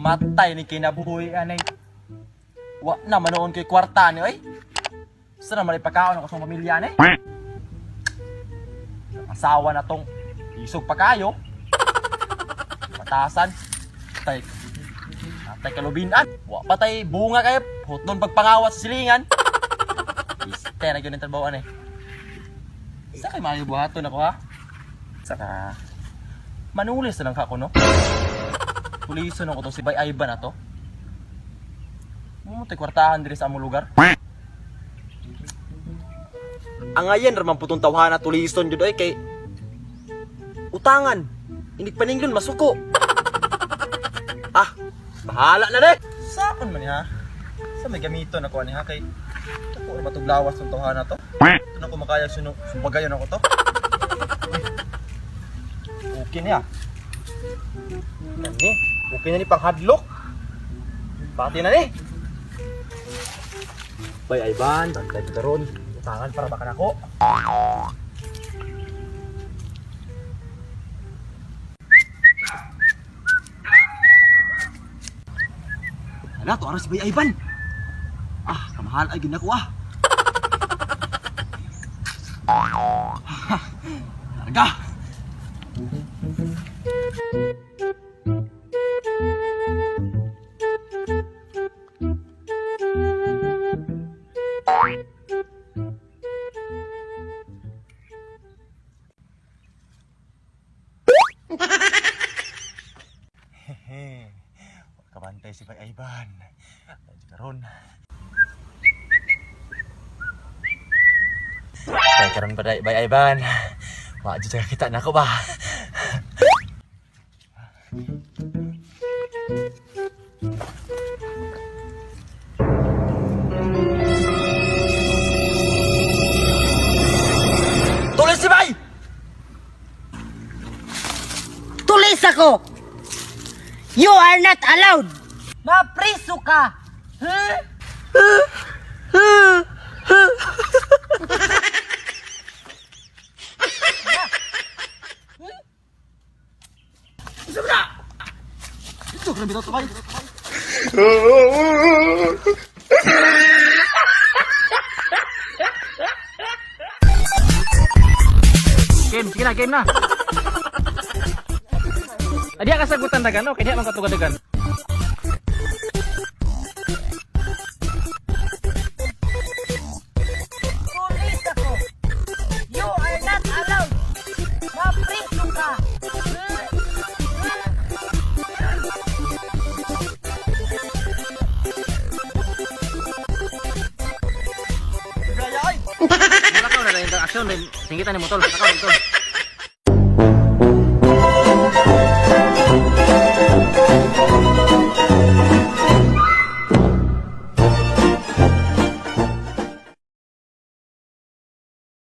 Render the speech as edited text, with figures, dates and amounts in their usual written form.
matay ni kinabuhi anay. Wa na manoon kay kwarta ni oy. Sa naman ipakaon ako sa pamilya ni. Asawa na tong isog pa kayo. Matasan. Tay kalubinan. Wa patay bunga kay hotnon pagpangawat sa silingan. Iste na gyud trabaho ani. Sa kay maayo buhaton ako ha. Saka manulis na lang ako no. Puliso na ko to si Bay Ivan na to. Mumutay kwartahan diri sa among lugar. Ang ayan raman putong tawhana tulison jud oy kay utangan. Hindi paninglon masuko. Ah, bahala na de. Sakon man ha. Sa may gamiton ako ani ha kay ako matuglawas tong tawhana to. Ano ko makaya sumbagayon ako to. Okay na ya. Nani? Okay na ni panghadlok. Pati na ni. Bay Ivan, bantay ko karon. Utangan para baka nako. Hala, to aras si Bay Ivan. Ah, kamahal ay ginako ah. Larga. Hehe. Kabantay si Bay Ivan. Karon. Kaya karon ba Bay Ivan? Wa jud kita nako ba. Tulis si Bay! Tulis ako! You are not allowed! Mapriso ka! Ito, grabe ito, Bay. Game, sige na, game na. Adi ka sagutan dagan, okay, diya man katugan dagan. Tulis ako! You are not allowed! Mapriso ka! Wala ka na rin action, singitan ni motol, nakaw motol.